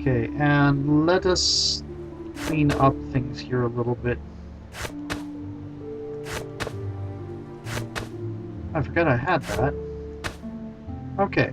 Okay, and let us clean up things here a little bit. I forgot I had that. Okay.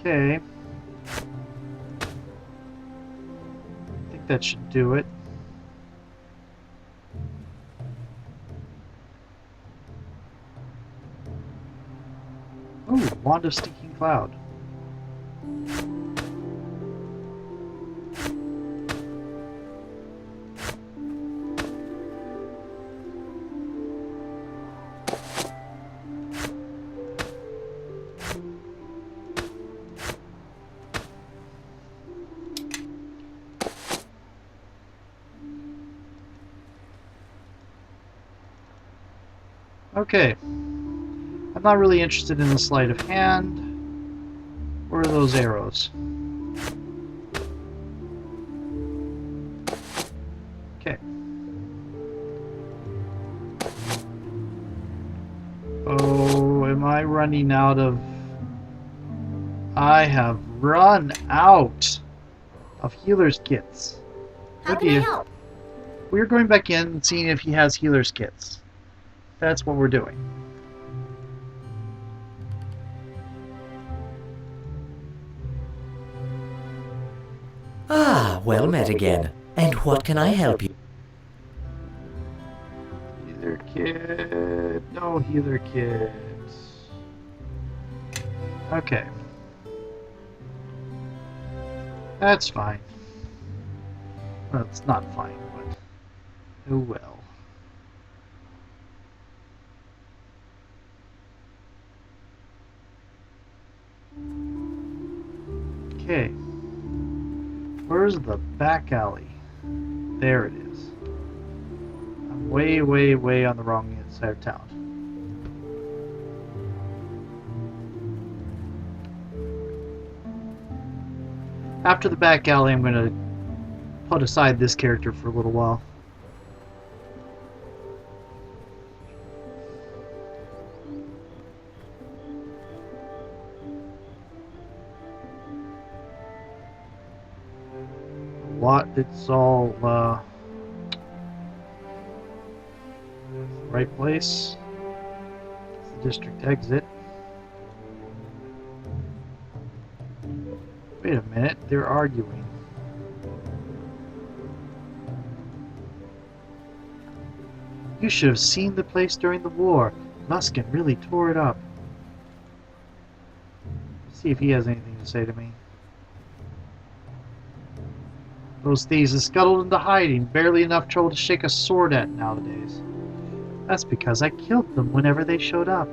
Okay. I think that should do it. Ooh, Wand of Stinking Cloud. Okay. I'm not really interested in the sleight of hand. Where are those arrows? Okay. Oh, am I running out of... I have run out of healer's kits. How can I help? We're going back in and seeing if he has healer's kits. That's what we're doing. Ah, well met again. And what can I help you? Healer kit. No healer kit. Okay. That's fine. Well, it's not fine, but oh well. Okay. Where's the back alley? There it is. I'm way, way, way on the wrong side of town. After the back alley, I'm going to put aside this character for a little while. It's all right place. It's the district exit. Wait a minute, they're arguing. You should have seen the place during the war. Muskin really tore it up. Let's see if he has anything to say to me. Those thieves have scuttled into hiding, barely enough trouble to shake a sword at nowadays. That's because I killed them whenever they showed up.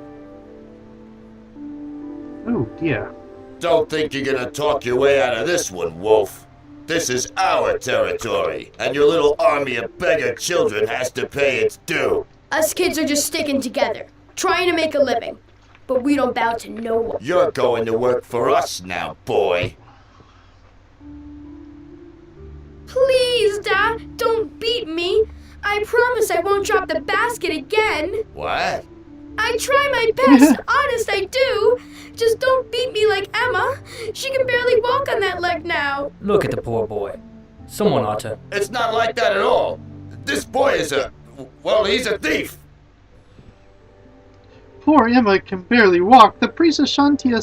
Oh dear. Don't think you're gonna talk your way out of this one, Wolf. This is our territory, and your little army of beggar children has to pay its due. Us kids are just sticking together, trying to make a living. But we don't bow to no one. You're going to work for us now, boy. Please, Dad, don't beat me. I promise I won't drop the basket again. What? I try my best, honest I do. Just don't beat me like Emma. She can barely walk on that leg now. Look at the poor boy. Someone ought to... It's not like that at all. This boy is he's a thief. Poor Emma can barely walk. The priestess Shantia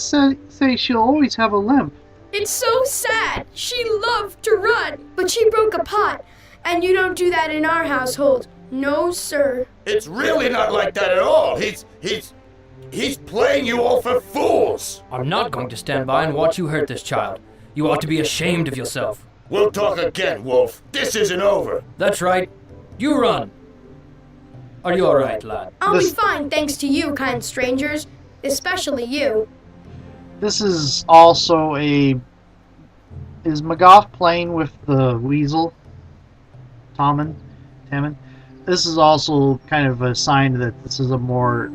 say she'll always have a limp. It's so sad. She loved to run, but she broke a pot. And you don't do that in our household. No, sir. It's really not like that at all. He's playing you all for fools. I'm not going to stand by and watch you hurt this child. You ought to be ashamed of yourself. We'll talk again, Wolf. This isn't over. That's right. You run. Are you all right, lad? I'll be fine thanks to you, kind strangers. Especially you. This is also a... Is Magoth playing with the weasel? Tommen? Tammin? This is also kind of a sign that this is a more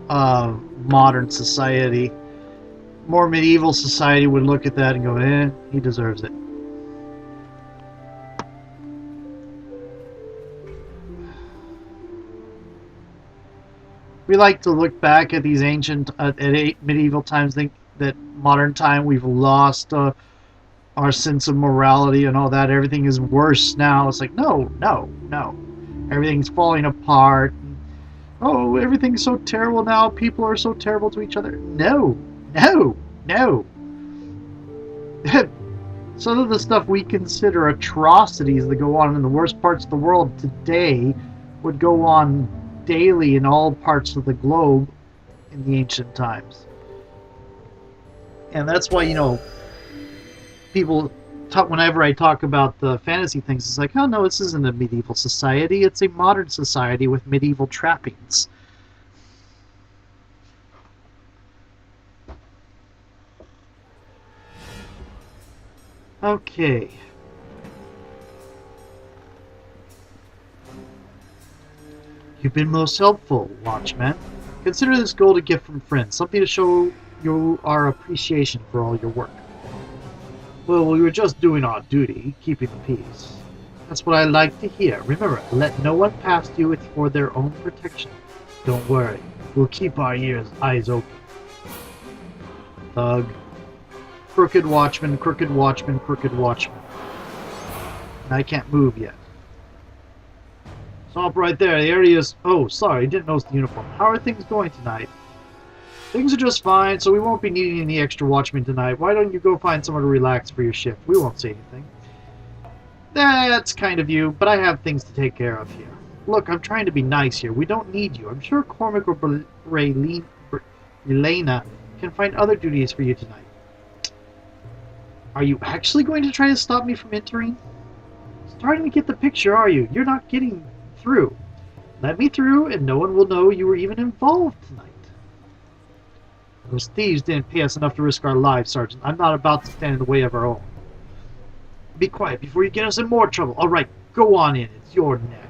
modern society. More medieval society would look at that and go, eh, he deserves it. We like to look back at these ancient, medieval times, think that modern time we've lost our sense of morality and all that. Everything is worse now. It's like, no, no, no. Everything's falling apart. Oh, everything's so terrible now. People are so terrible to each other. No, no, no. Some of the stuff we consider atrocities that go on in the worst parts of the world today would go on daily in all parts of the globe in the ancient times. And that's why, you know, people talk, whenever I talk about the fantasy things, it's like, oh no, this isn't a medieval society, it's a modern society with medieval trappings. Okay. You've been most helpful, Watchman. Consider this gold a gift from friends, something to show you our appreciation for all your work. Well, we were just doing our duty, keeping the peace. That's what I like to hear. Remember, let no one pass you, it's for their own protection. Don't worry, we'll keep our eyes open. Thug. Crooked watchman, crooked watchman, crooked watchman. And I can't move yet. Stop right there, the area is... Oh, sorry, didn't notice the uniform. How are things going tonight? Things are just fine, so we won't be needing any extra watchmen tonight. Why don't you go find somewhere to relax for your shift? We won't say anything. That's kind of you, but I have things to take care of here. Look, I'm trying to be nice here. We don't need you. I'm sure Cormac or Elena can find other duties for you tonight. Are you actually going to try to stop me from entering? Starting to get the picture, are you? You're not getting through. Let me through, and no one will know you were even involved tonight. Those thieves didn't pay us enough to risk our lives, Sergeant. I'm not about to stand in the way of our own. Be quiet before you get us in more trouble. All right, go on in. It's your neck.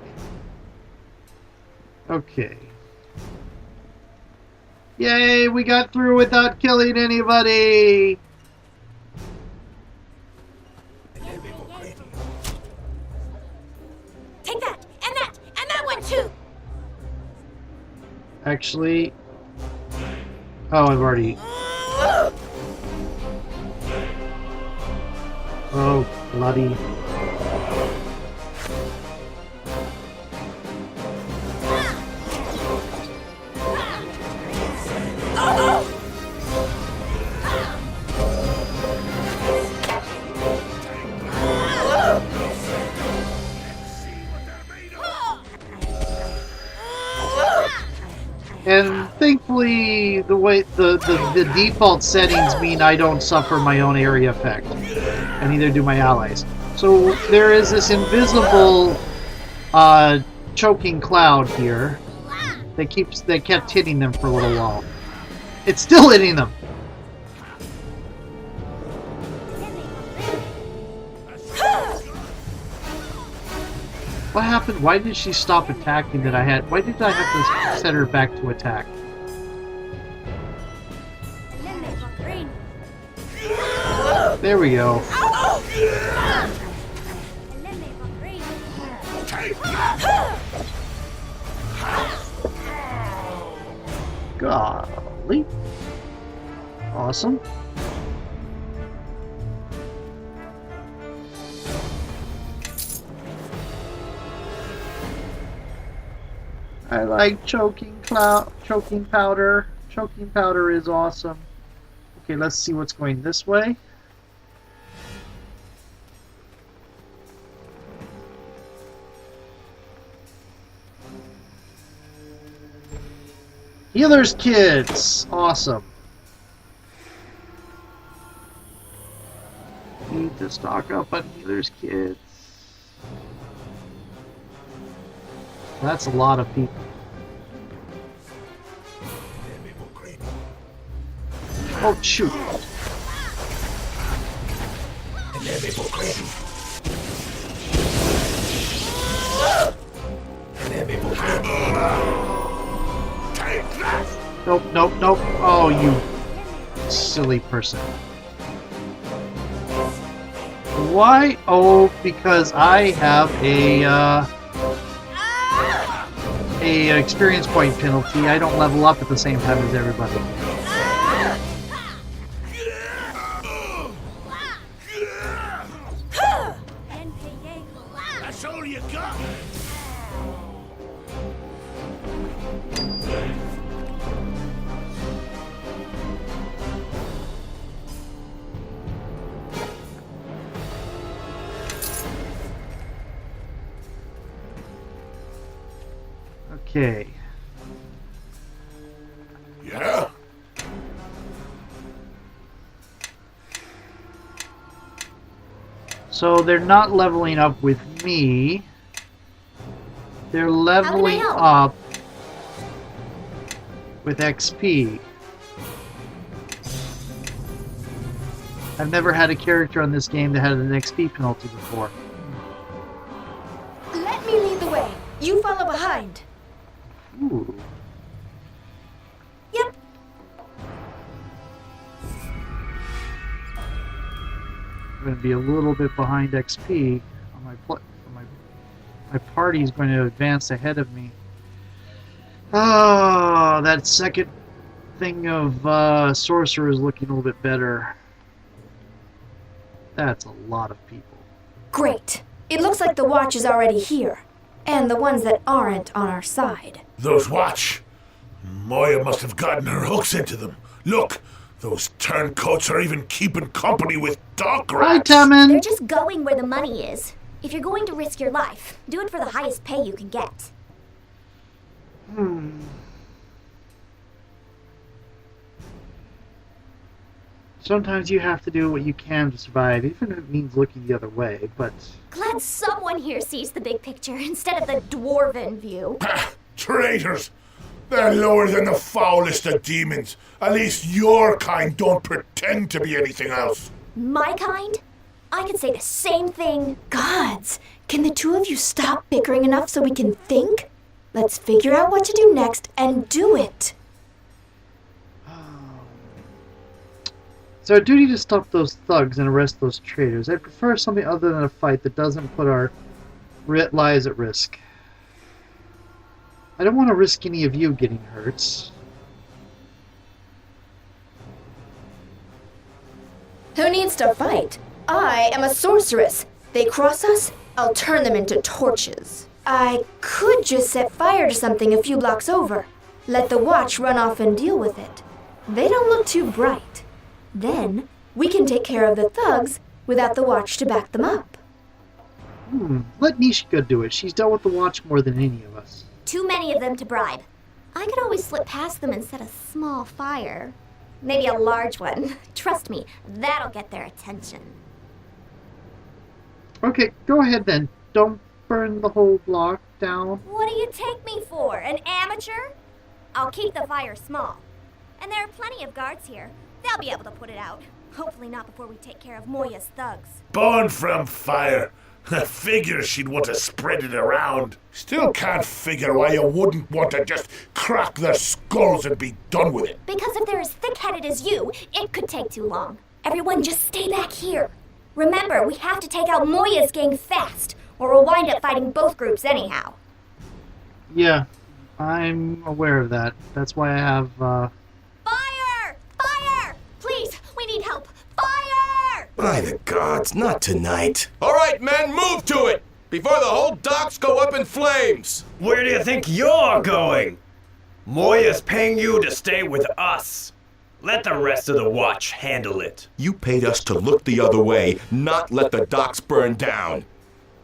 Okay. Yay, we got through without killing anybody! Take that, and that one too! Actually... Oh, I've already... Oh, bloody... And thankfully, the way the default settings mean I don't suffer my own area effect, and neither do my allies. So there is this invisible choking cloud here that kept hitting them for a little while. It's still hitting them. What happened? Why did she stop attacking that I had? Why did I have to set her back to attack? There we go. Golly. Awesome. I like choking powder. Choking powder is awesome. Okay, let's see what's going this way. Healer's kits! Awesome. Need to stock up on healer's kits. That's a lot of people. Oh, shoot. Nope, nope, nope. Oh, you silly person. Why? Oh, because I have a experience point penalty. I don't level up at the same time as everybody. That's all you got? Okay. Yeah? So they're not leveling up with me. They're leveling help? up with XP. I've never had a character on this game that had an XP penalty before. Let me lead the way. You follow behind. Ooh. Yep. I'm going to be a little bit behind XP. On my party's going to advance ahead of me. Oh, that second thing of sorcerer is looking a little bit better. That's a lot of people. Great. It looks like the watch is already here. And the ones that aren't on our side. Those watch. Moya must have gotten her hooks into them. Look, those turncoats are even keeping company with dog Hi, rats. They're Taman! just going where the money is. If you're going to risk your life, do it for the highest pay you can get. Sometimes you have to do what you can to survive, even if it means looking the other way, but... Glad someone here sees the big picture instead of the dwarven view. Ha! Traitors! They're lower than the foulest of demons. At least your kind don't pretend to be anything else. My kind? I could say the same thing. Gods, can the two of you stop bickering enough so we can think? Let's figure out what to do next and do it. It's our duty to stop those thugs and arrest those traitors. I prefer something other than a fight that doesn't put our lives at risk. I don't want to risk any of you getting hurt. Who needs to fight? I am a sorceress. They cross us, I'll turn them into torches. I could just set fire to something a few blocks over. Let the watch run off and deal with it. They don't look too bright. Then, we can take care of the thugs without the watch to back them up. Let Nishika do it. She's dealt with the watch more than any of us. Too many of them to bribe. I could always slip past them and set a small fire. Maybe a large one. Trust me, that'll get their attention. Okay, go ahead then. Don't burn the whole block down. What do you take me for, an amateur? I'll keep the fire small. And there are plenty of guards here. They'll be able to put it out. Hopefully not before we take care of Moya's thugs. Born from fire. I figure she'd want to spread it around. Still can't figure why you wouldn't want to just crack their skulls and be done with it. Because if they're as thick-headed as you, it could take too long. Everyone just stay back here. Remember, we have to take out Moya's gang fast, or we'll wind up fighting both groups anyhow. Yeah, I'm aware of that. That's why I have, Fire! Fire! Please, we need help. Fire! By the gods, not tonight. All right, men, move to it before the whole docks go up in flames. Where do you think you're going? Moya's paying you to stay with us. Let the rest of the watch handle it. You paid us to look the other way, not let the docks burn down.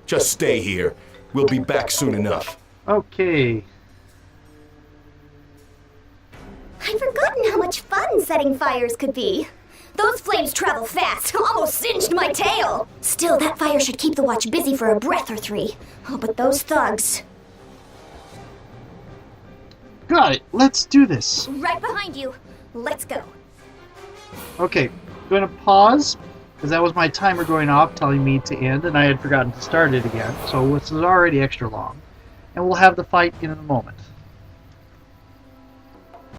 Just stay here. We'll be back soon enough. okay. I'd forgotten how much fun setting fires could be. Those flames travel fast, almost singed my tail. Still, that fire should keep the watch busy for a breath or three. Oh, but those thugs. Got it. Let's do this. Right behind you. Let's go. Okay, I'm going to pause, because that was my timer going off telling me to end, and I had forgotten to start it again, so this is already extra long. And we'll have the fight in a moment.